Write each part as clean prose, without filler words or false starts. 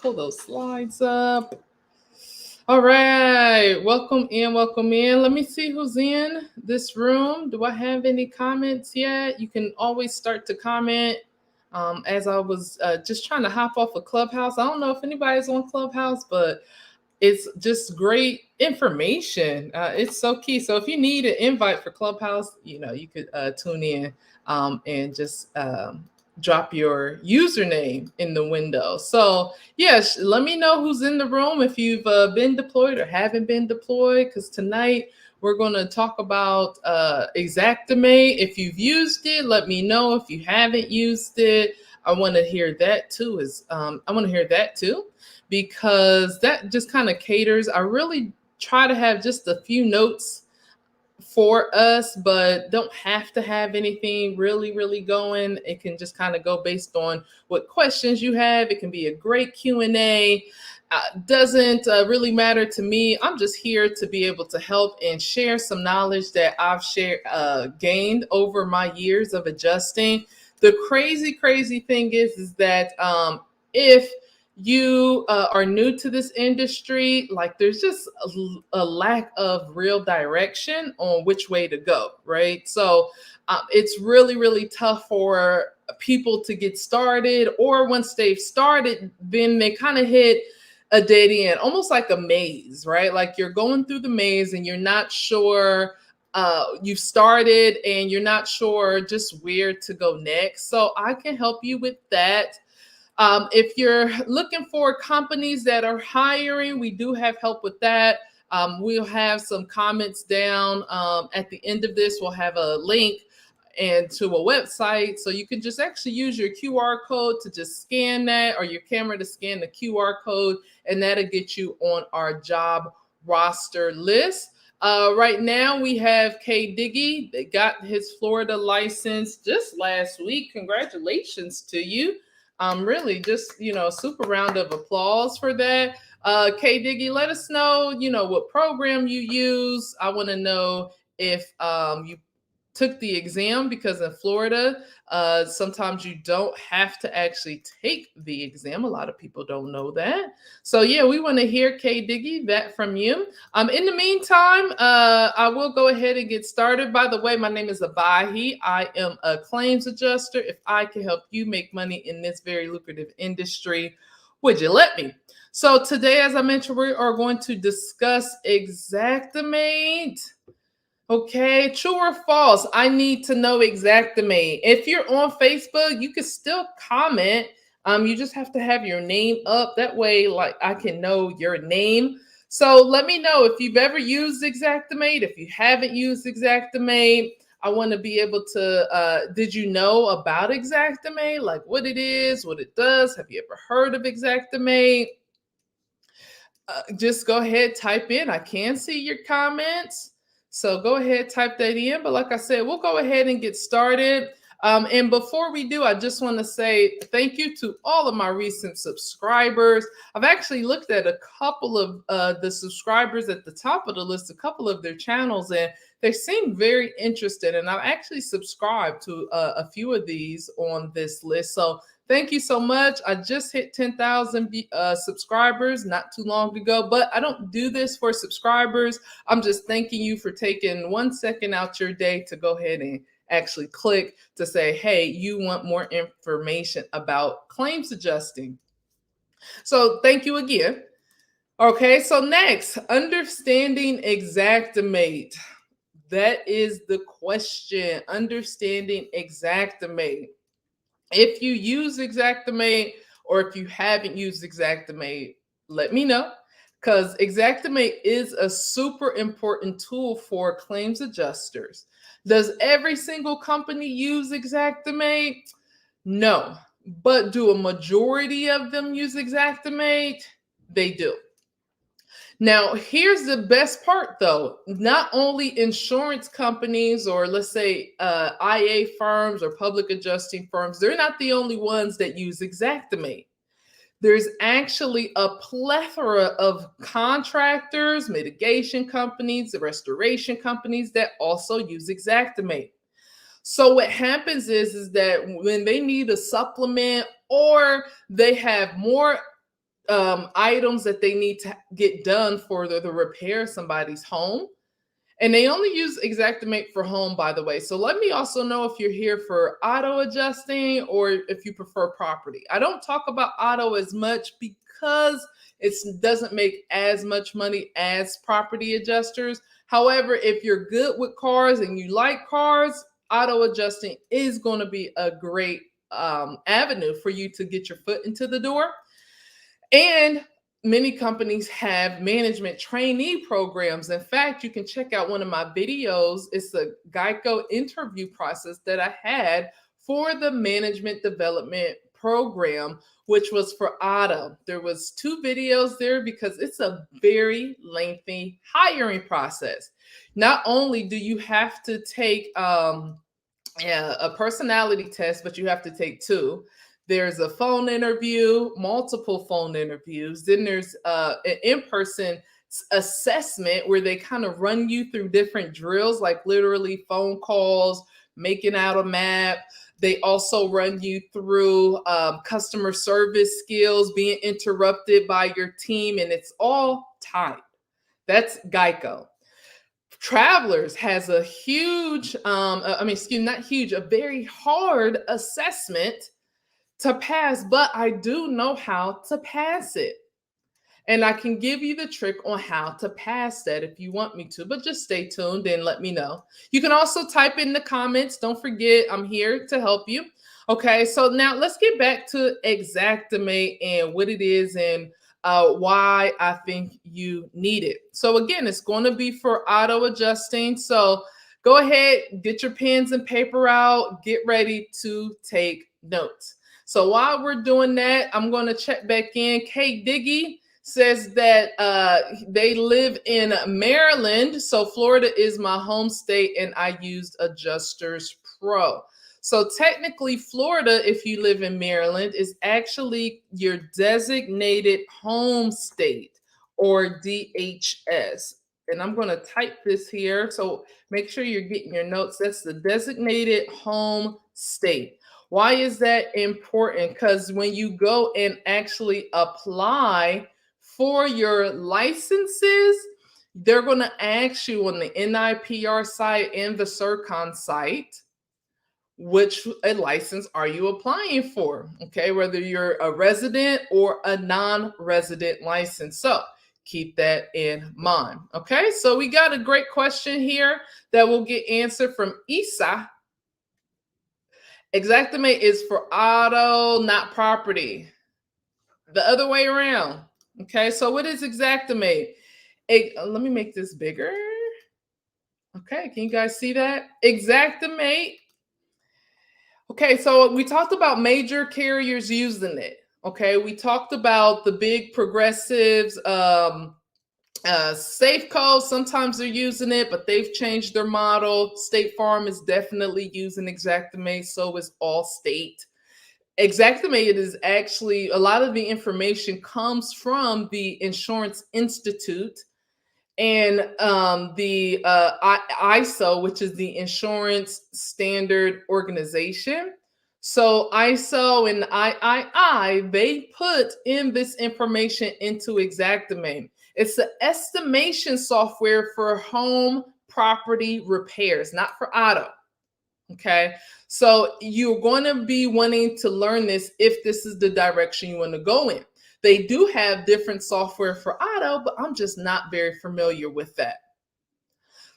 pull those slides up. All right, welcome in, welcome in. Let me see who's in this room. Do I have any comments yet? You can always start to comment. As I was just trying to hop off of Clubhouse. I don't know if anybody's on Clubhouse, but it's just great information. It's so key. So if you need an invite for Clubhouse, you could tune in and just drop your username in the window. So yes, let me know who's in the room if you've been deployed or haven't been deployed, because tonight we're going to talk about Exactamate. If you've used it, let me know. If you haven't used it, I want to hear that too. Because that just kind of caters. I really try to have just a few notes for us, but don't have to have anything really going. It can just kind of go based on what questions you have. It can be a great Q&A. Doesn't really matter to me. I'm just here to be able to help and share some knowledge that I've gained over my years of adjusting. The crazy thing is that if you are new to this industry, like there's just a lack of real direction on which way to go, right? So it's really tough for people to get started, or once they've started, then they kind of hit a dead end, almost like a maze, right? Like you're going through the maze and you're not sure you've started and you're not sure just where to go next. So I can help you with that. If you're looking for companies that are hiring, we do have help with that. We'll have some comments down at the end of this. We'll have a link and to a website, so you can just actually use your QR code to just scan that, or your camera to scan the QR code, and that'll get you on our job roster list. Right now we have K Diggy that got his Florida license just last week. Congratulations to you. Really just, super round of applause for that. K Diggy, let us know, what program you use. I want to know if you took the exam, because in Florida, sometimes you don't have to actually take the exam. A lot of people don't know that. So yeah, we want to hear, K Diggy, that from you. In the meantime, I will go ahead and get started. By the way, my name is Abahi. I am a claims adjuster. If I can help you make money in this very lucrative industry, would you let me? So today, as I mentioned, we are going to discuss Exactamate. Okay, true or false? I need to know Exactamate. If you're on Facebook, you can still comment. You just have to have your name up. That way, like, I can know your name. So let me know if you've ever used Exactamate. If you haven't used Exactamate, I want to be able to, did you know about Exactamate? Like what it is, what it does? Have you ever heard of Exactamate? Just go ahead, type in. I can see your comments. So go ahead, type that in. But like I said, we'll go ahead and get started. And before we do, I just want to say thank you to all of my recent subscribers. I've actually looked at a couple of the subscribers at the top of the list, a couple of their channels, and they seem very interested. And I've actually subscribed to a few of these on this list. So thank you so much. I just hit 10,000 subscribers not too long ago, but I don't do this for subscribers. I'm just thanking you for taking 1 second out your day to go ahead and actually click to say, hey, you want more information about claims adjusting. So thank you again. Okay, so next, understanding Exactamate. That is the question, understanding Exactamate. If you use Exactamate or if you haven't used Exactamate, let me know, because Exactamate is a super important tool for claims adjusters. Does every single company use Exactamate? No. But do a majority of them use Exactamate? They do. Now, here's the best part, though. Not only insurance companies, or let's say IA firms or public adjusting firms, they're not the only ones that use Exactamate. There's actually a plethora of contractors, mitigation companies, restoration companies that also use Exactamate. So what happens is that when they need a supplement, or they have more items that they need to get done for the repair of somebody's home. And they only use Exactamate for home, by the way. So let me also know if you're here for auto adjusting or if you prefer property. I don't talk about auto as much because it doesn't make as much money as property adjusters. However, if you're good with cars and you like cars, auto adjusting is going to be a great avenue for you to get your foot into the door. And many companies have management trainee programs. In fact, you can check out one of my videos. It's a Geico interview process that I had for the management development program, which was for auto. There was 2 videos there because it's a very lengthy hiring process. Not only do you have to take a personality test, but you have to take 2. There's a phone interview, multiple phone interviews. Then there's an in-person assessment where they kind of run you through different drills, like literally phone calls, making out a map. They also run you through customer service skills, being interrupted by your team, and it's all timed. That's Geico. Travelers has a huge, not huge, a very hard assessment to pass, but I do know how to pass it. And I can give you the trick on how to pass that if you want me to, but just stay tuned and let me know. You can also type in the comments. Don't forget, I'm here to help you. Okay, so now let's get back to Exactamate and what it is and why I think you need it. So again, it's going to be for auto adjusting. So go ahead, get your pens and paper out, get ready to take notes. So while we're doing that, I'm going to check back in. Kate Diggy says that they live in Maryland. So Florida is my home state and I used Adjusters Pro. So technically Florida, if you live in Maryland, is actually your designated home state or DHS. And I'm going to type this here. So make sure you're getting your notes. That's the designated home state. Why is that important? Because when you go and actually apply for your licenses, they're going to ask you on the NIPR site and the CERCON site, which a license are you applying for? Okay, whether you're a resident or a non-resident license. So keep that in mind. Okay, so we got a great question here that will get answered from Isa. Exactamate is for auto, not property. The other way around. Okay, so what is Exactamate? Let me make this bigger. Okay, can you guys see that? Exactamate. Okay, so we talked about major carriers using it. Okay, we talked about the big progressives, Safeco, sometimes they're using it, but they've changed their model. State Farm is definitely using Exactamate, so is Allstate. Exactamate is actually, a lot of the information comes from the Insurance Institute and the ISO, which is the Insurance Standard Organization. So ISO and III, they put in this information into Exactamate. It's the estimation software for home property repairs, not for auto. Okay, so you're going to be wanting to learn this if this is the direction you want to go in. They do have different software for auto, but I'm just not very familiar with that.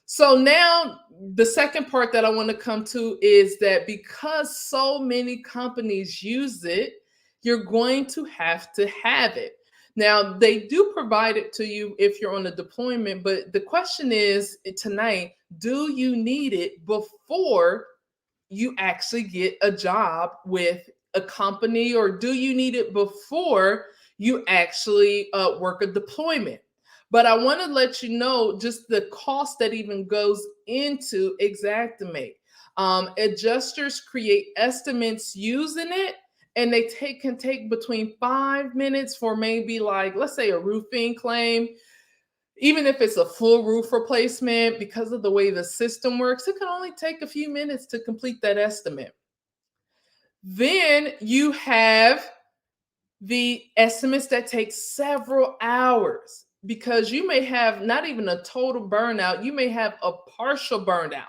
So now the second part that I want to come to is that because so many companies use it, you're going to have it. Now, they do provide it to you if you're on a deployment, but the question is tonight, do you need it before you actually get a job with a company, or do you need it before you actually work a deployment? But I want to let you know just the cost that even goes into Exactamate. Adjusters create estimates using it, and they can take between 5 minutes for maybe, like, let's say a roofing claim. Even if it's a full roof replacement, because of the way the system works, it can only take a few minutes to complete that estimate. Then you have The estimates that take several hours, because you may have not even a total burnout, you may have a partial burnout.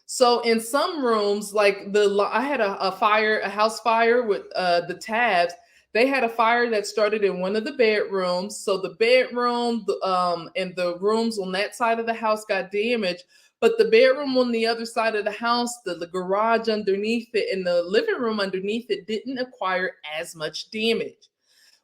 So in some rooms, like I had a house fire with the tabs. They had a fire that started in one of the bedrooms. So the bedroom, and the rooms on that side of the house got damaged. But the bedroom on the other side of the house, the garage underneath it, and the living room underneath it didn't acquire as much damage.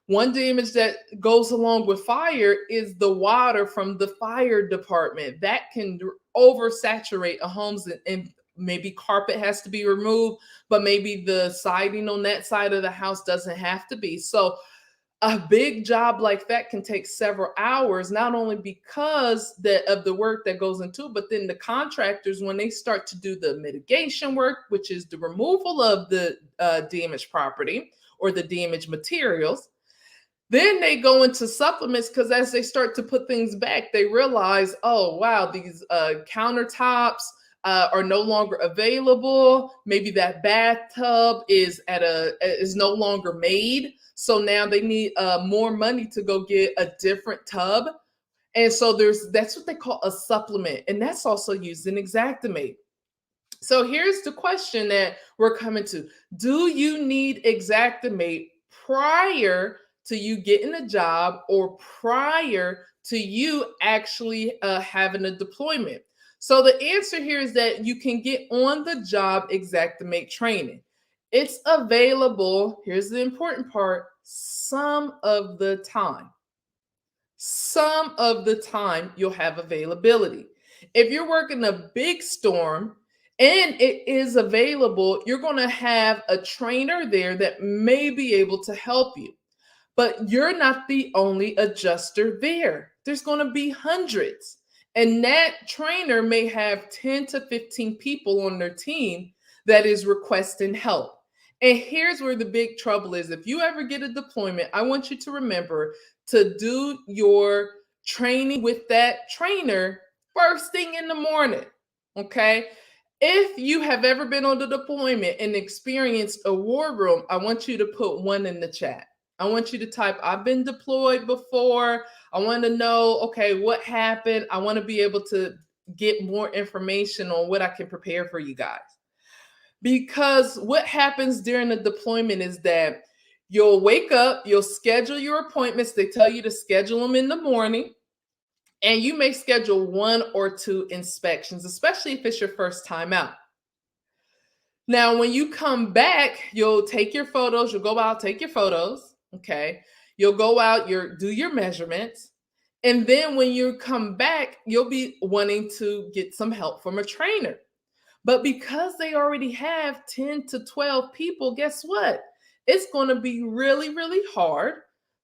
One damage that goes along with fire is the water from the fire department. That can oversaturate a homes, and maybe carpet has to be removed, but maybe the siding on that side of the house doesn't have to be. So a big job like that can take several hours, not only because of the work that goes into it, but then the contractors, when they start to do the mitigation work, which is the removal of the damaged property or the damaged materials, then they go into supplements, because as they start to put things back, they realize, oh, wow, these countertops are no longer available. Maybe that bathtub is no longer made. So now they need more money to go get a different tub. And so that's what they call a supplement. And that's also used in Exactamate. So here's the question that we're coming to. Do you need Exactamate prior to you getting a job, or prior to you actually having a deployment? So the answer here is that you can get on the job Exactamate training. It's available, here's the important part, some of the time. Some of the time you'll have availability. If you're working a big storm and it is available, you're going to have a trainer there that may be able to help you. But you're not the only adjuster there. There's going to be hundreds. And that trainer may have 10 to 15 people on their team that is requesting help. And here's where the big trouble is. If you ever get a deployment, I want you to remember to do your training with that trainer first thing in the morning. Okay? If you have ever been on the deployment and experienced a war room, I want you to put 1 in the chat. I want you to type, I've been deployed before. I want to know, okay, what happened? I want to be able to get more information on what I can prepare for you guys. Because what happens during the deployment is that you'll wake up, you'll schedule your appointments. They tell you to schedule them in the morning. And you may schedule 1 or 2 inspections, especially if it's your first time out. Now, when you come back, you'll take your photos. You'll go out, take your photos. Okay. You'll go out, do your measurements. And then when you come back, you'll be wanting to get some help from a trainer. But because they already have 10 to 12 people, guess what? It's going to be really, really hard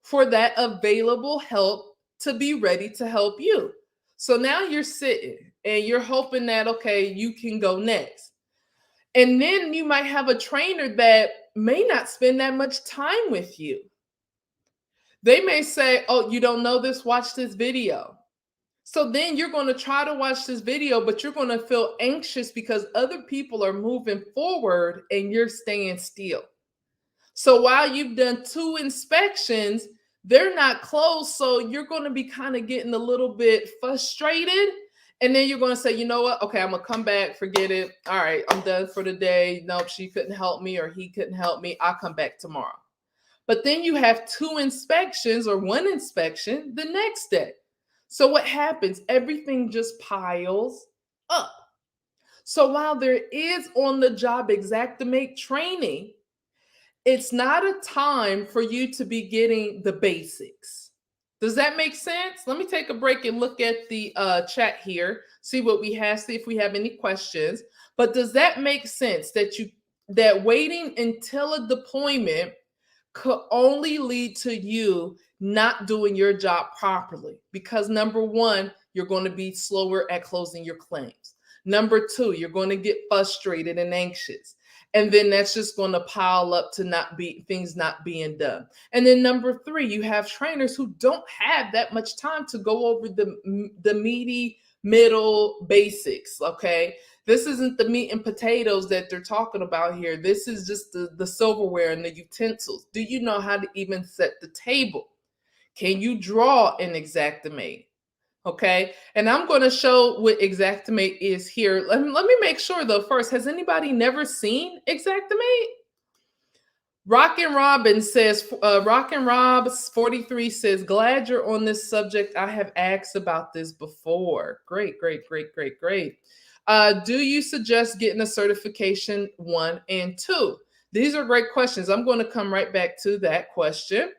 for that available help to be ready to help you. So now you're sitting and you're hoping that, okay, you can go next. And then you might have a trainer that may not spend that much time with you. They may say, oh, you don't know this? Watch this video. So then you're going to try to watch this video, but you're going to feel anxious because other people are moving forward and you're staying still. So while you've done 2 inspections, they're not closed. So you're going to be kind of getting a little bit frustrated. And then you're going to say, you know what? Okay, I'm going to come back. Forget it. All right, I'm done for the day. Nope, she couldn't help me or he couldn't help me. I'll come back tomorrow. But then you have 2 inspections or 1 inspection the next day. So what happens? Everything just piles up. So while there is on-the-job Exactamate training, it's not a time for you to be getting the basics. Does that make sense? Let me take a break and look at the chat here, see what we have, see if we have any questions. But does that make sense that waiting until a deployment could only lead to you not doing your job properly? Because number 1, you're going to be slower at closing your claims. Number 2, you're going to get frustrated and anxious. And then that's just going to pile up to things not being done. And then number 3, you have trainers who don't have that much time to go over the meaty middle, basics, okay? This isn't the meat and potatoes that they're talking about here. This is just the silverware and the utensils. Do you know how to even set the table? Can you draw in Exactamate? Okay, and I'm going to show what Exactamate is here. Let me make sure though first, has anybody never seen Exactamate? Rockin' Robin says, Rockin' Rob's 43 says, glad you're on this subject. I have asked about this before. Great, great, great, great, great. Do you suggest getting a certification 1 and 2? These are great questions. I'm going to come right back to that question.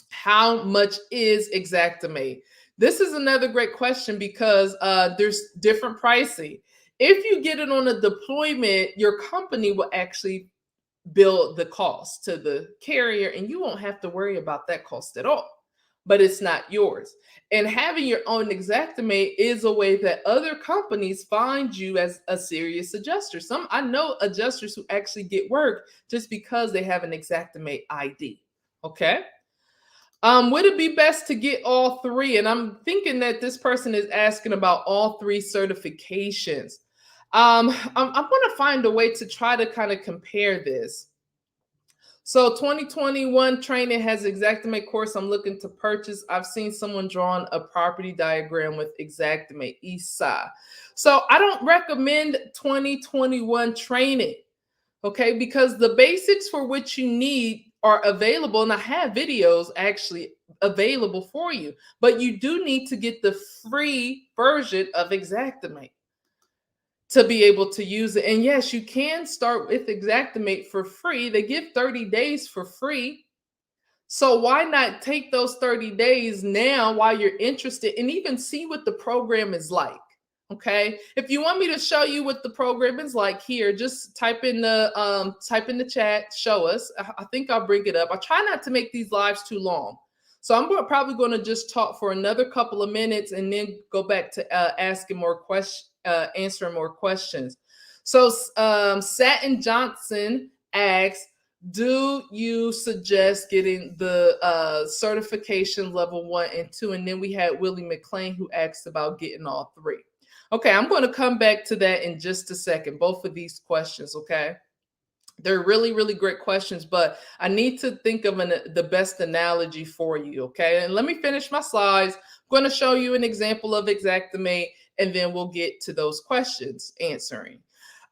How much is Exactamate? This is another great question because there's different pricing. If you get it on a deployment, your company will actually bill the cost to the carrier and you won't have to worry about that cost at all, but it's not yours. And having your own Exactamate is a way that other companies find you as a serious adjuster. I know adjusters who actually get work just because they have an Exactamate ID. Okay. Would it be best to get all 3? And I'm thinking that this person is asking about all 3 certifications. I'm going to find a way to try to kind of compare this. So 2021 training has Exactamate course I'm looking to purchase. I've seen someone drawing a property diagram with Exactamate East Side. So I don't recommend 2021 training, okay, because the basics for which you need are available, and I have videos actually available for you, but you do need to get the free version of Exactamate to be able to use it. And yes, you can start with Exactamate for free. They give 30 days for free. So why not take those 30 days now while you're interested and even see what the program is like? Okay. If you want me to show you what the program is like here, just type in the chat, show us. I think I'll bring it up. I try not to make these lives too long. So I'm probably going to just talk for another couple of minutes and then go back to asking more questions, answering more questions. So Satin Johnson asks, do you suggest getting the certification level 1 and 2? And then we had Willie McLean who asked about getting all 3. Okay, I'm going to come back to that in just a second, both of these questions, okay? They're really, really great questions, but I need to think of the best analogy for you, okay? And let me finish my slides. I'm going to show you an example of Exactamate, and then we'll get to those questions answering.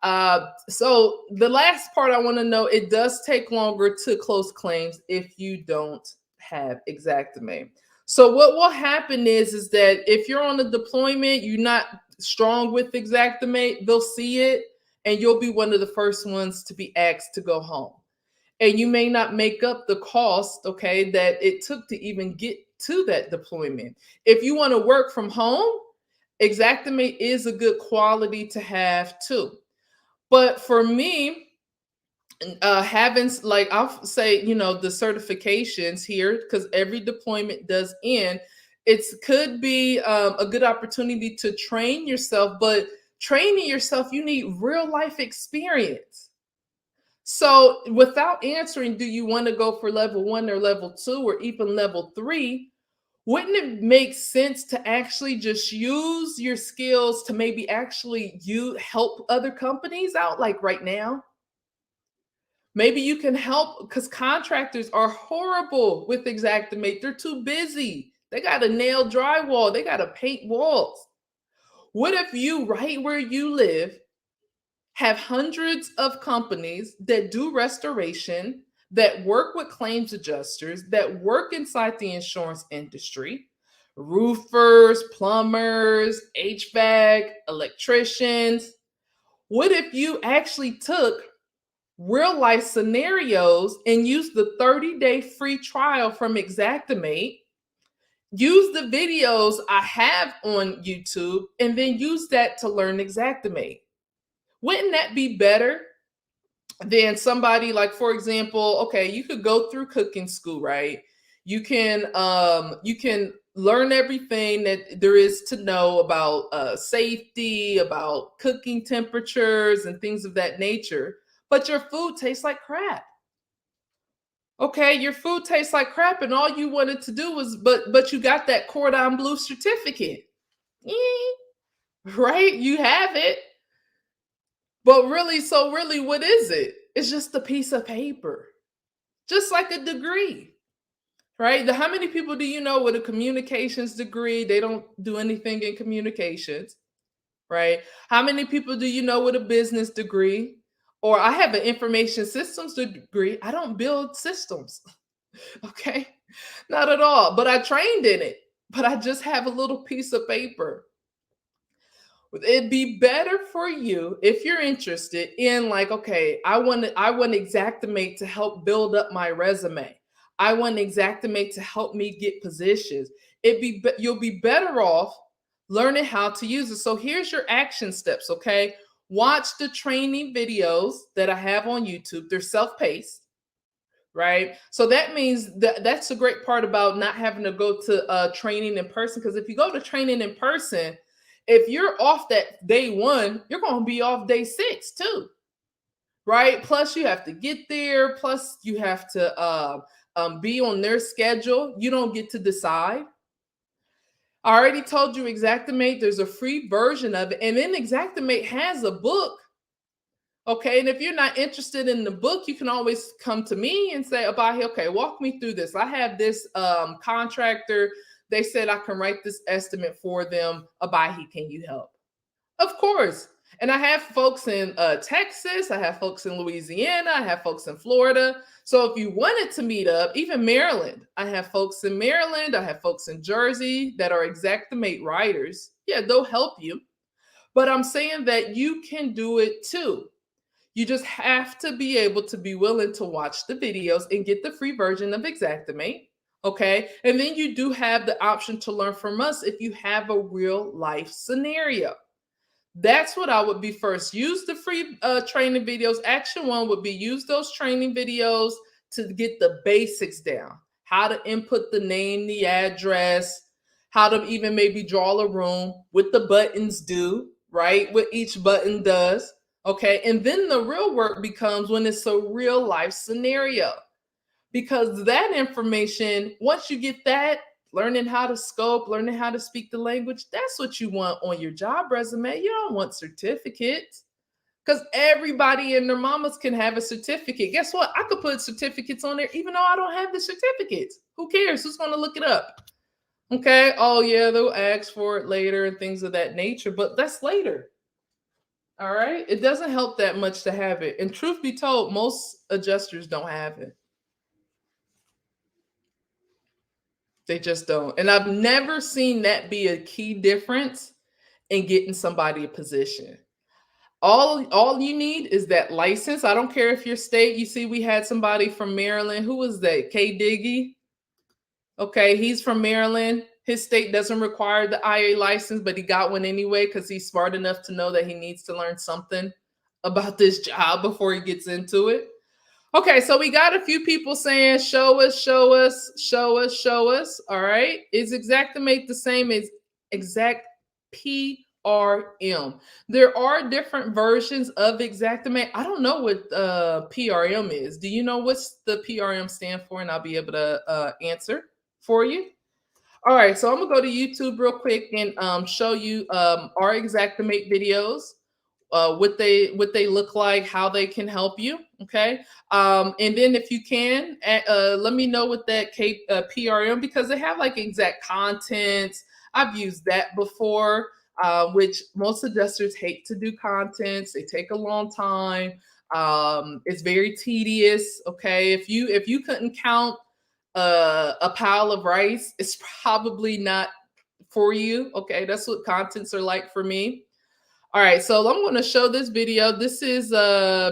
So the last part I want to know, it does take longer to close claims if you don't have Exactamate. So what will happen is that if you're on a deployment, you're not strong with Exactamate, they'll see it and you'll be one of the first ones to be asked to go home. And you may not make up the cost, okay, that it took to even get to that deployment. If you want to work from home, Exactamate is a good quality to have too. But for me, having, like, I'll say, the certifications here, because every deployment does end, it could be a good opportunity to train yourself, but training yourself, you need real life experience. So without answering, do you want to go for level 1 or level 2 or even level 3? Wouldn't it make sense to actually just use your skills to maybe actually help other companies out, like right now? Maybe you can help, because contractors are horrible with Exactamate. They're too busy. They got to nail drywall. They got to paint walls. What if you, right where you live, have hundreds of companies that do restoration, that work with claims adjusters, that work inside the insurance industry, roofers, plumbers, HVAC, electricians? What if you actually took real life scenarios and used the 30-day free trial from Exactamate, use the videos I have on YouTube, and then use that to learn Exactamate? Wouldn't that be better than somebody, like, for example, okay, you could go through cooking school, right? You can learn everything that there is to know about safety, about cooking temperatures and things of that nature, but your food tastes like crap. Okay, your food tastes like crap, and all you wanted to do was, but you got that cordon bleu certificate. Eh. right? You have it. But really, so really, what is it? It's just a piece of paper, just like a degree, right? How many people do you know with a communications degree? They don't do anything in communications, right? How many people do you know with a business degree? Or I have an information systems degree. I don't build systems, okay? Not at all. But I trained in it, but I just have a little piece of paper. It'd be better for you if you're interested in, like, okay, I want Exactamate to help build up my resume. I want Exactamate to help me get positions. You'll be better off learning how to use it. So here's your action steps, okay? Watch the training videos that I have on YouTube. They're self-paced, right? So that means that's a great part about not having to go to training in person. Because if you go to training in person, if you're off that day one, you're going to be off day 6 too, right? Plus you have to get there. Plus you have to be on their schedule. You don't get to decide. I already told you Exactamate. There's a free version of it, and then Exactamate has a book. Okay, and if you're not interested in the book, you can always come to me and say, Abahi, okay, walk me through this. I have this contractor. They said I can write this estimate for them. Abahi, can you help? Of course. And I have folks in Texas. I have folks in Louisiana. I have folks in Florida. So if you wanted to meet up, even Maryland, I have folks in Maryland. I have folks in Jersey that are Exactamate writers. Yeah, they'll help you. But I'm saying that you can do it too. You just have to be able to be willing to watch the videos and get the free version of Exactamate. Okay. And then you do have the option to learn from us if you have a real life scenario. That's what I would be first. Use the free training videos. Action one would be use those training videos to get the basics down. How to input the name, the address, how to even maybe draw a room, what the buttons do, right? What each button does. Okay. And then the real work becomes when it's a real life scenario. Because that information, once you get that, learning how to scope, learning how to speak the language, that's what you want on your job resume. You don't want certificates. Because everybody and their mamas can have a certificate. Guess what? I could put certificates on there even though I don't have the certificates. Who cares? Who's going to look it up? Okay. Oh, yeah, they'll ask for it later and things of that nature, but that's later. All right. It doesn't help that much to have it. And truth be told, most adjusters don't have it. They just don't. And I've never seen that be a key difference in getting somebody a position. All you need is that license. I don't care if your state. You see, we had somebody from Maryland. Who was that? K Diggy. Okay, he's from Maryland. His state doesn't require the IA license, but he got one anyway because he's smart enough to know that he needs to learn something about this job before he gets into it. Okay, so we got a few people saying, show us, show us, show us, show us. All right. Is Exactamate the same as Exact PRM? There are different versions of Exactamate. I don't know what PRM is. Do you know what's the PRM stand for? And I'll be able to answer for you. All right, so I'm gonna go to YouTube real quick and show you our Exactamate videos, what they look like, how they can help you. Okay, and then if you can, let me know what that PRM, because they have like exact contents. I've used that before, which most adjusters hate to do contents. They take a long time. It's very tedious. Okay, if you couldn't count a pile of rice, it's probably not for you. Okay, that's what contents are like for me. All right, so I'm going to show this video. This is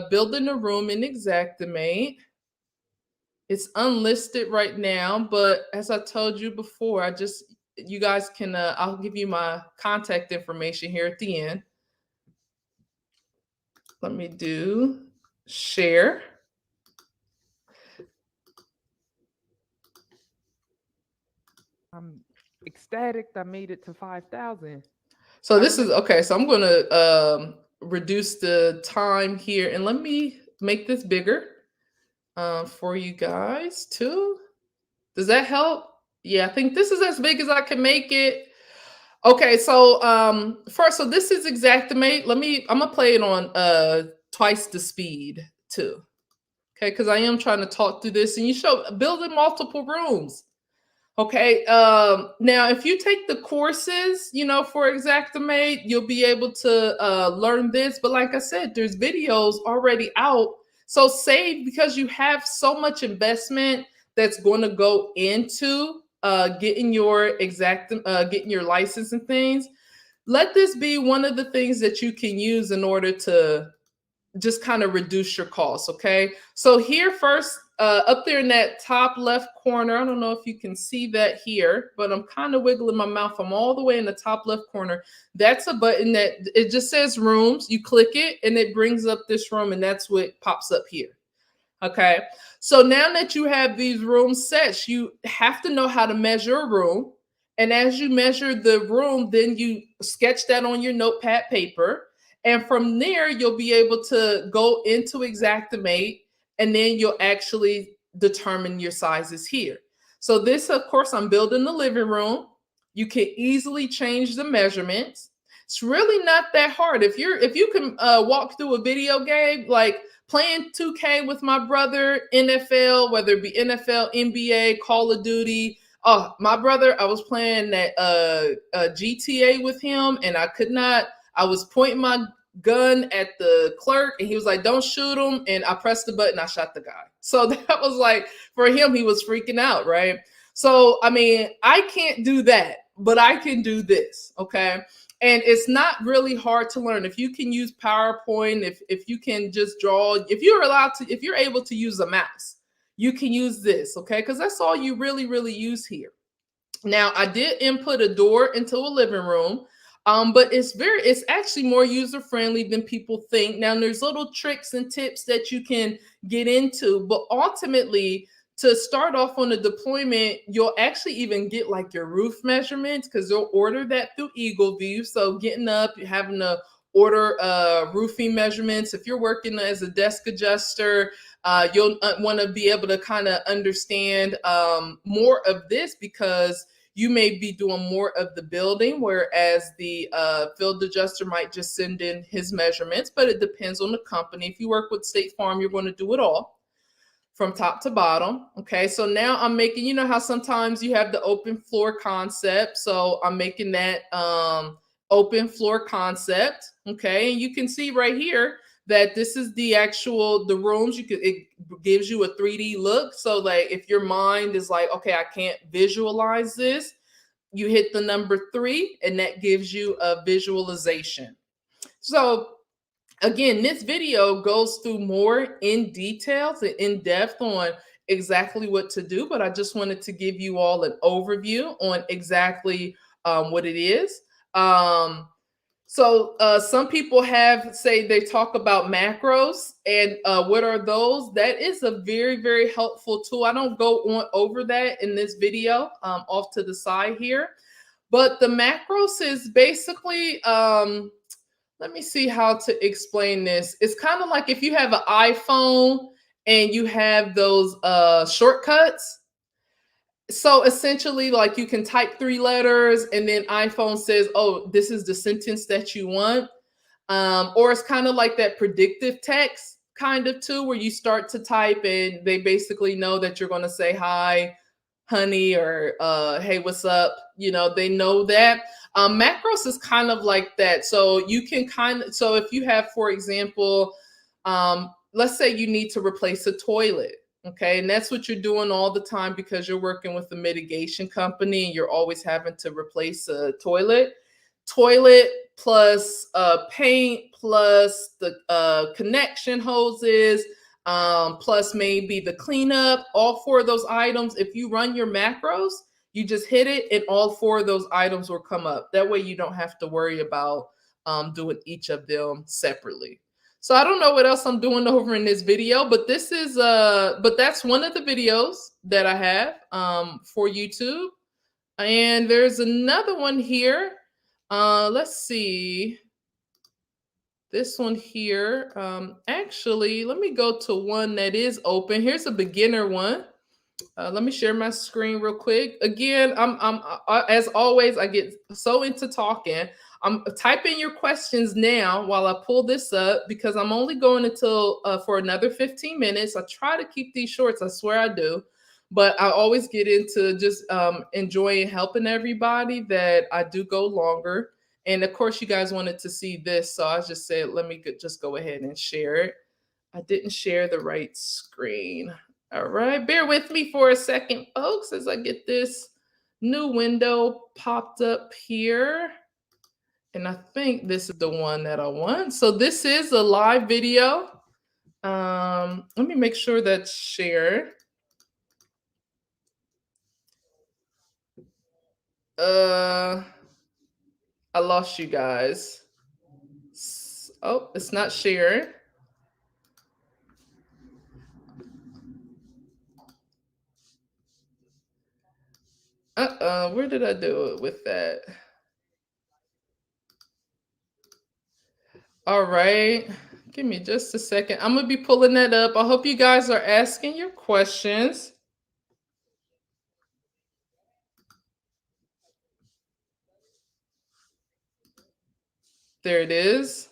building a room in Exactamate. It's unlisted right now, but as I told you before, you guys can, I'll give you my contact information here at the end. Let me do share. I'm ecstatic I made it to 5,000. So this is okay. So I'm going to reduce the time here, and let me make this bigger for you guys too. Does that help? Yeah, I think this is as big as I can make it. Okay, so first, so this is Exactamate. I'm gonna play it on twice the speed too. Okay, because I am trying to talk through this, and you show building multiple rooms. Okay, now if you take the courses, for Exactamate, you'll be able to learn this. But like I said, there's videos already out. So save, because you have so much investment that's going to go into getting your license and things. Let this be one of the things that you can use in order to just kind of reduce your costs. Okay, so here first, up there in that top left corner, I don't know if you can see that here, but I'm kind of wiggling my mouth. I'm all the way in the top left corner. That's a button that it just says rooms. You click it and it brings up this room, and that's what pops up here. Okay, so now that you have these room sets, you have to know how to measure a room. And as you measure the room, then you sketch that on your notepad paper. And from there, you'll be able to go into Exactamate, and then you'll actually determine your sizes here. So this, of course, I'm building the living room. You can easily change the measurements. It's really not that hard. If you can walk through a video game, like playing 2K with my brother, NFL, whether it be NFL, NBA, Call of Duty. Oh, my brother, I was playing that GTA with him, and I was pointing my gun at the clerk, and he was like, "Don't shoot him," and I pressed the button, I shot the guy. So that was like, for him, he was freaking out, right? So, I mean, I can't do that, but I can do this, okay? And it's not really hard to learn. If you can use PowerPoint, if you can just draw, if you're able to use a mouse, you can use this, okay? Because that's all you really use here. Now, I did input a door into a living room, but it's actually more user friendly than people think. Now, there's little tricks and tips that you can get into, but ultimately, to start off on a deployment, you'll actually even get like your roof measurements, because they'll order that through Eagle View. So getting up, you're having to order roofing measurements. If you're working as a desk adjuster, you'll want to be able to kind of understand more of this, because you may be doing more of the building, whereas the field adjuster might just send in his measurements, but it depends on the company. If you work with State Farm, you're going to do it all from top to bottom. Okay, so now I'm making, you know how sometimes you have the open floor concept. So I'm making that open floor concept. Okay, and you can see right here that this is the rooms. It gives you a 3D look. So like if your mind is like, okay, I can't visualize this, you hit the number 3 and that gives you a visualization. So again, this video goes through more in details and in depth on exactly what to do, but I just wanted to give you all an overview on exactly what it is. So some people say they talk about macros, and what are those? That is a very helpful tool. I don't go on over that in this video off to the side here, but the macros is basically let me see how to explain this. It's kind of like if you have an iPhone and you have those shortcuts. So essentially, like you can type 3 letters and then iPhone says, oh, this is the sentence that you want. Or it's kind of like that predictive text kind of too, where you start to type and they basically know that you're going to say hi, honey, or hey, what's up? They know that. Macros is kind of like that. So you can so if you have, for example, let's say you need to replace a toilet. Okay, and that's what you're doing all the time because you're working with a mitigation company and you're always having to replace a toilet. Toilet plus paint plus the connection hoses, plus maybe the cleanup, all 4 of those items. If you run your macros, you just hit it and all 4 of those items will come up. That way you don't have to worry about doing each of them separately. So I don't know what else I'm doing over in this video, but but that's one of the videos that I have for YouTube. And there's another one here. Let's see. This one here. Actually, let me go to one that is open. Here's a beginner one. Let me share my screen real quick. Again, I'm as always, I get so into talking. I'm typing your questions now while I pull this up because I'm only going until for another 15 minutes. I try to keep these shorts. I swear I do. But I always get into just enjoying helping everybody that I do go longer. And of course, you guys wanted to see this. So I just said, let me just go ahead and share it. I didn't share the right screen. All right, bear with me for a second, folks, as I get this new window popped up here. And I think this is the one that I want. So this is a live video. Let me make sure that's shared. I lost you guys. Oh, it's not shared. Where did I do it with that? All right. Give me just a second. I'm going to be pulling that up. I hope you guys are asking your questions. There it is.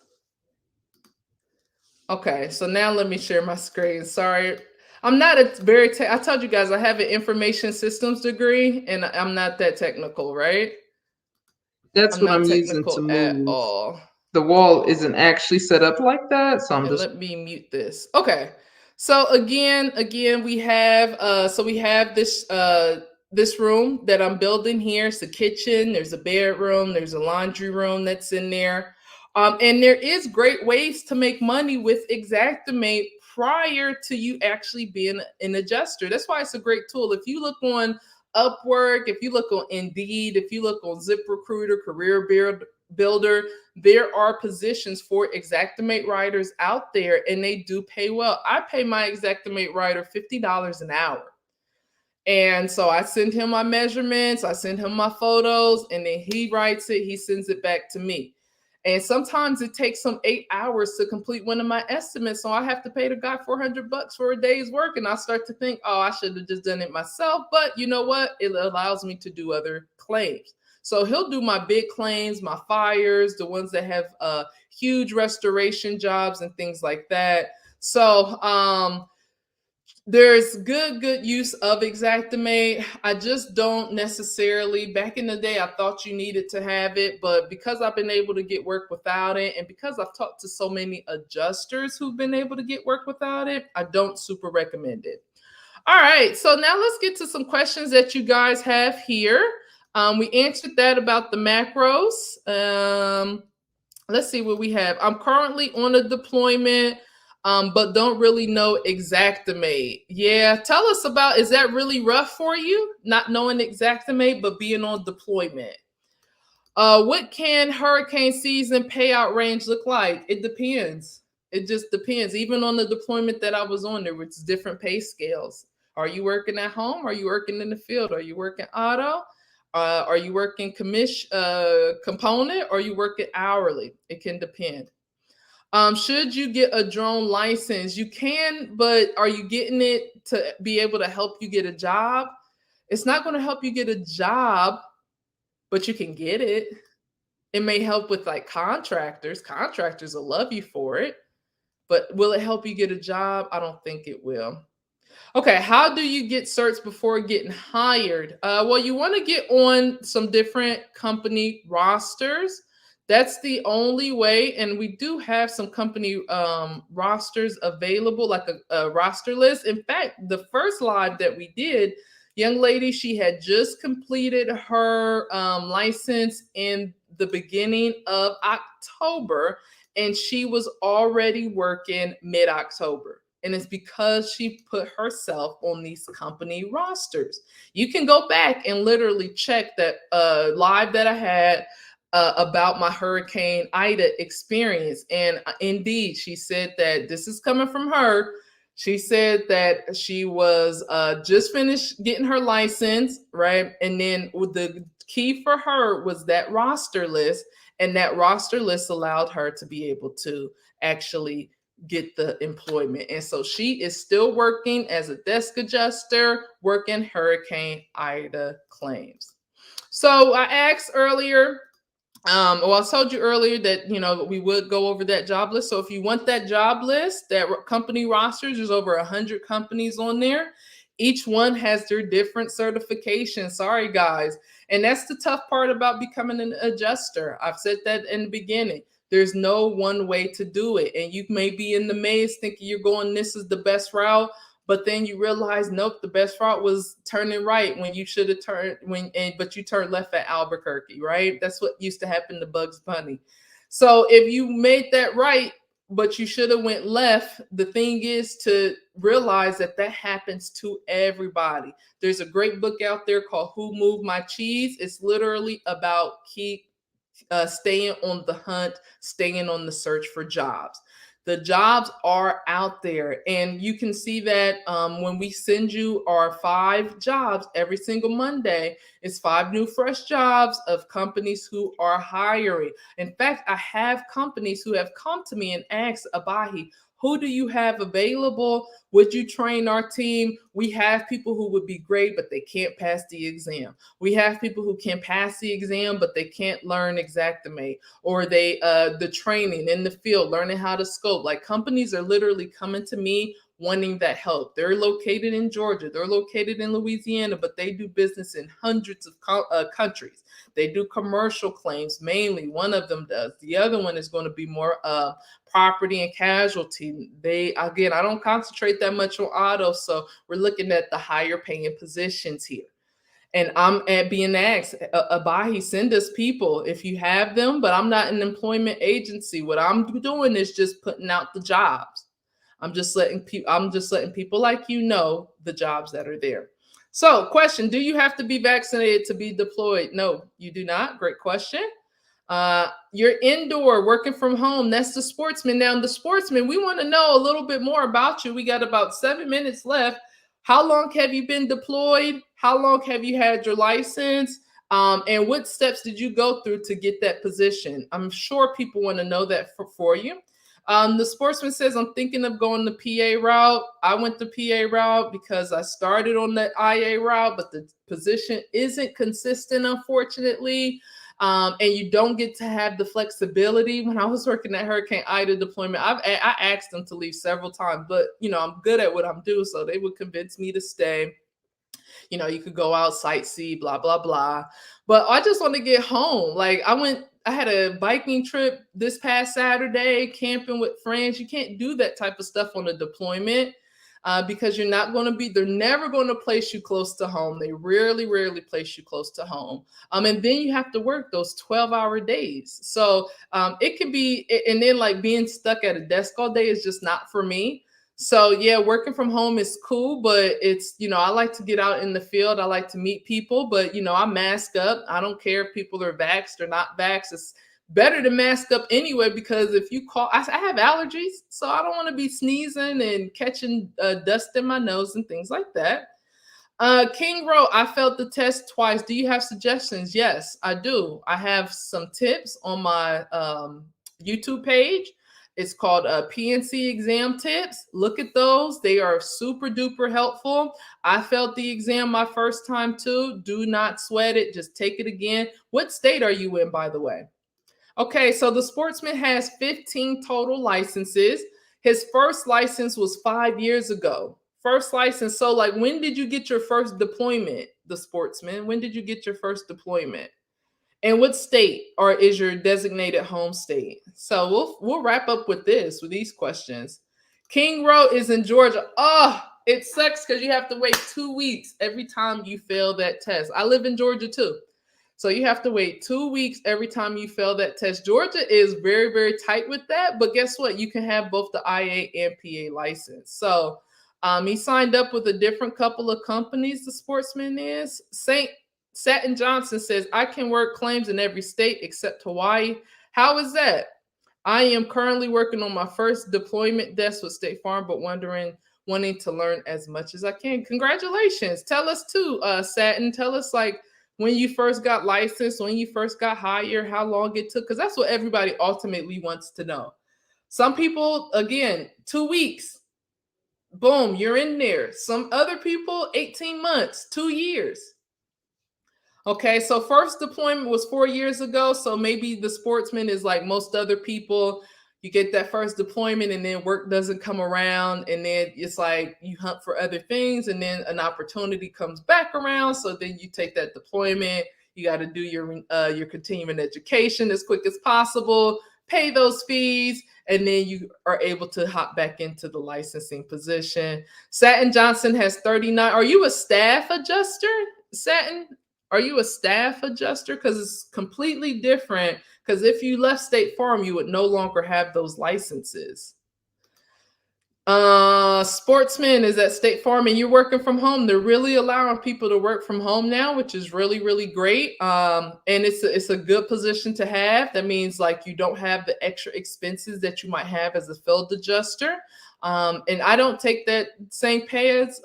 Okay, so now let me share my screen. Sorry. I'm not a very I told you guys I have an information systems degree and I'm not that technical, right? That's what I'm using to at move. all. The wall isn't actually set up like that, so I'm And just let me mute this. Okay. So again, we have this room that I'm building here. It's a kitchen, there's a bedroom, there's a laundry room that's in there. And there is great ways to make money with Exactamate prior to you actually being an adjuster. That's why it's a great tool. If you look on Upwork, if you look on Indeed, if you look on ZipRecruiter, Career Builder, there are positions for Exactamate writers out there and they do pay well. I pay my Exactamate writer $50 an hour. And so I send him my measurements, I send him my photos, and then he writes it, he sends it back to me. And sometimes it takes some 8 hours to complete one of my estimates. So I have to pay the guy $400 for a day's work. And I start to think, oh, I should have just done it myself. But you know what? It allows me to do other claims. So he'll do my big claims, my fires, the ones that have huge restoration jobs and things like that. So there's good use of Exactamate. I just don't necessarily, back in the day, I thought you needed to have it, but because I've been able to get work without it, and because I've talked to so many adjusters who've been able to get work without it, I don't super recommend it. All right, so now let's get to some questions that you guys have here. We answered that about the macros. Let's see what we have. I'm currently on a deployment, but don't really know Exactamate. Yeah, tell us about, is that really rough for you, not knowing Exactamate, but being on deployment? What can hurricane season payout range look like? It depends. It just depends. Even on the deployment that I was on, there was different pay scales. Are you working at home? Are you working in the field? Are you working auto? Are you working component? Or are you working hourly? It can depend. Should you get a drone license? You can, but are you getting it to be able to help you get a job? It's not going to help you get a job, but you can get it. It may help with like contractors. Contractors will love you for it, but will it help you get a job? I don't think it will. Okay, how do you get certs before getting hired? Well, you want to get on some different company rosters. That's the only way. And we do have some company rosters available, like a roster list. In fact, the first live that we did, young lady, she had just completed her license in the beginning of October, and she was already working mid-October. And it's because she put herself on these company rosters. You can go back and literally check that live that I had about my Hurricane Ida experience. And indeed, she said that this is coming from her. She said that she was just finished getting her license, right? And then the key for her was that roster list. And that roster list allowed her to be able to actually get the employment. And so she is still working as a desk adjuster, working Hurricane Ida claims. So I asked earlier, well, I told you earlier that, we would go over that job list. So if you want that job list, that company rosters, there's over 100 companies on there. Each one has their different certifications. Sorry, guys. And that's the tough part about becoming an adjuster. I've said that in the beginning. There's no one way to do it. And you may be in the maze thinking you're going, this is the best route. But then you realize, nope, the best route was turning right when you should have turned but you turned left at Albuquerque, right? That's what used to happen to Bugs Bunny. So if you made that right, but you should have went left, the thing is to realize that happens to everybody. There's a great book out there called Who Moved My Cheese? It's literally about staying on the hunt, staying on the search for jobs. The jobs are out there, and you can see that when we send you our 5 jobs every single Monday, it's 5 new fresh jobs of companies who are hiring. In fact, I have companies who have come to me and asked, Abahi, who do you have available? Would you train our team? We have people who would be great, but they can't pass the exam. We have people who can pass the exam, but they can't learn Exactamate, or the training in the field, learning how to scope. Like, companies are literally coming to me wanting that help. They're located in Georgia. They're located in Louisiana, but they do business in hundreds of countries. They do commercial claims, mainly. One of them does. The other one is going to be more property and casualty. I don't concentrate that much on auto, so we're looking at the higher paying positions here. And I'm being asked, Abahi, send us people if you have them, but I'm not an employment agency. What I'm doing is just putting out the jobs. I'm just letting people like you know the jobs that are there. So, question, do you have to be vaccinated to be deployed? No, you do not. Great question. You're indoor working from home. That's the sportsman. Now, the sportsman, we want to know a little bit more about you. We got about 7 minutes left. How long have you been deployed? How long have you had your license? And what steps did you go through to get that position? I'm sure people want to know that for you. The sportsman says, I'm thinking of going the PA route. I went the PA route because I started on the IA route, but the position isn't consistent, unfortunately. And you don't get to have the flexibility. When I was working at Hurricane Ida deployment, I asked them to leave several times, but I'm good at what I'm doing, so they would convince me to stay. You could go out, sightsee, blah, blah, blah. But I just want to get home. Like, I had a biking trip this past Saturday, camping with friends. You can't do that type of stuff on a deployment because they're never going to place you close to home. They rarely place you close to home. And then you have to work those 12-hour days. So it can be, and then like being stuck at a desk all day is just not for me. So yeah, working from home is cool, but it's, I like to get out in the field. I like to meet people, but I mask up. I don't care if people are vaxxed or not vaxxed. It's better to mask up anyway, because if you I have allergies, so I don't want to be sneezing and catching dust in my nose and things like that. King wrote, I failed the test twice. Do you have suggestions? Yes, I do. I have some tips on my YouTube page. It's called PNC Exam Tips. Look at those. They are super duper helpful. I failed the exam my first time too. Do not sweat it. Just take it again. What state are you in, by the way? Okay, so the sportsman has 15 total licenses. His first license was 5 years ago. First license. So like, when did you get your first deployment, the sportsman? When did you get your first deployment? And what state or is your designated home state? So we'll wrap up with these questions. King Row is in Georgia. Oh, it sucks because you have to wait 2 weeks every time you fail that test. I live in Georgia too. So you have to wait 2 weeks every time you fail that test. Georgia is very, very tight with that. But guess what? You can have both the IA and PA license. So he signed up with a different couple of companies, the sportsman is. Satin Johnson says, I can work claims in every state except Hawaii. How is that? I am currently working on my first deployment desk with State Farm, but wanting to learn as much as I can. Congratulations. Tell us too, Satin. Tell us like when you first got licensed, when you first got hired, how long it took, because that's what everybody ultimately wants to know. Some people, again, 2 weeks, boom, you're in there. Some other people, 18 months, 2 years. Okay, so first deployment was 4 years ago. So maybe the sportsman is like most other people. You get that first deployment and then work doesn't come around. And then it's like you hunt for other things. And then an opportunity comes back around. So then you take that deployment. You got to do your continuing education as quick as possible, pay those fees, and then you are able to hop back into the licensing position. Satin Johnson has 39. Are you a staff adjuster, Satin? Are you a staff adjuster? Because it's completely different. Because if you left State Farm, you would no longer have those licenses. Sportsman is at State Farm and you're working from home. They're really allowing people to work from home now, which is really, really great. And it's a good position to have. That means like you don't have the extra expenses that you might have as a field adjuster. And I don't take that same pay as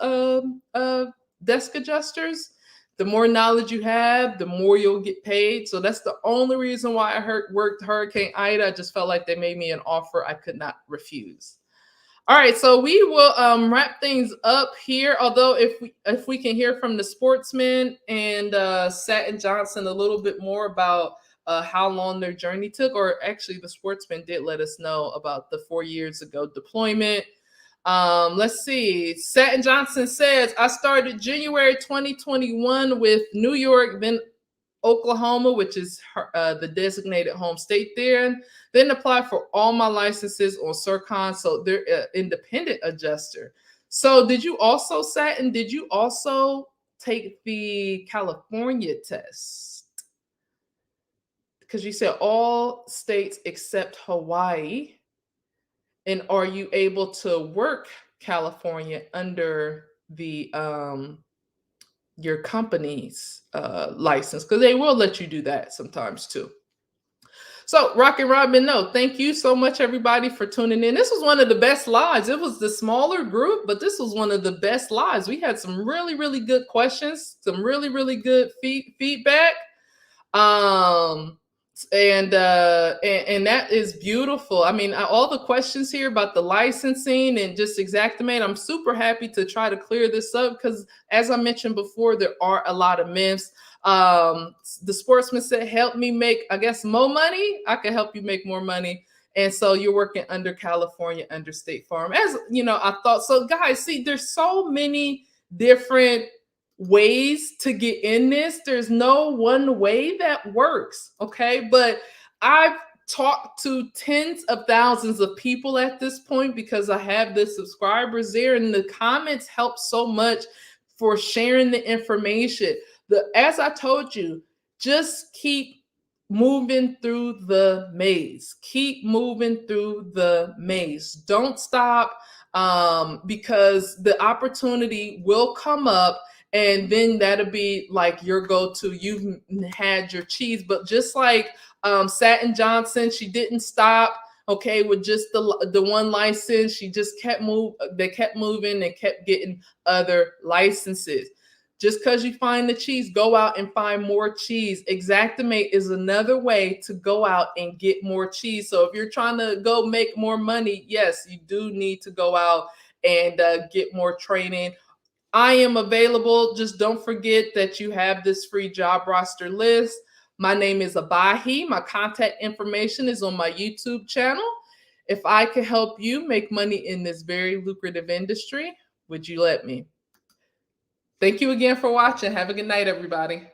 desk adjusters. The more knowledge you have, the more you'll get paid. So that's the only reason why I worked Hurricane Ida. I just felt like they made me an offer I could not refuse. All right, so we will wrap things up here. Although if we can hear from the sportsman and Satin Johnson a little bit more about how long their journey took, or actually the sportsman did let us know about the 4 years ago deployment. Let's see. Satin Johnson says, I started January 2021 with New York, then Oklahoma, which is the designated home state there. Then applied for all my licenses on Circon. So they're an independent adjuster. So did you also, Satin, did you also take the California test? Because you said all states except Hawaii. And are you able to work California under the your company's license? Because they will let you do that sometimes too. So Rockin' Robin, no, thank you so much, everybody, for tuning in. This was one of the best lives. It was the smaller group, but this was one of the best lives. We had some really, really good questions, some really, really good feedback. And that is beautiful. I mean, all the questions here about the licensing and just Exactamate, I'm super happy to try to clear this up because, as I mentioned before, there are a lot of myths. The sportsman said, help me make, I guess, more money. I can help you make more money. And so you're working under California, under State Farm. As you know, I thought, so guys, see, there's so many different ways to get in this. There's no one way that works, okay? But I've talked to tens of thousands of people at this point because I have the subscribers there, and the comments help so much for sharing the information. As I told you, just keep moving through the maze. Keep moving through the maze. Don't stop, because the opportunity will come up. And then that'll be like your go-to. You've had your cheese, but just like Satin Johnson, she didn't stop, okay, with just the one license. She just kept they kept moving and kept getting other licenses. Just because you find the cheese, go out and find more cheese. Exactamate is another way to go out and get more cheese. So if you're trying to go make more money, yes, you do need to go out and get more training. I am available. Just don't forget that you have this free job roster list. My name is Abahi. My contact information is on my YouTube channel. If I can help you make money in this very lucrative industry, would you let me? Thank you again for watching. Have a good night, everybody.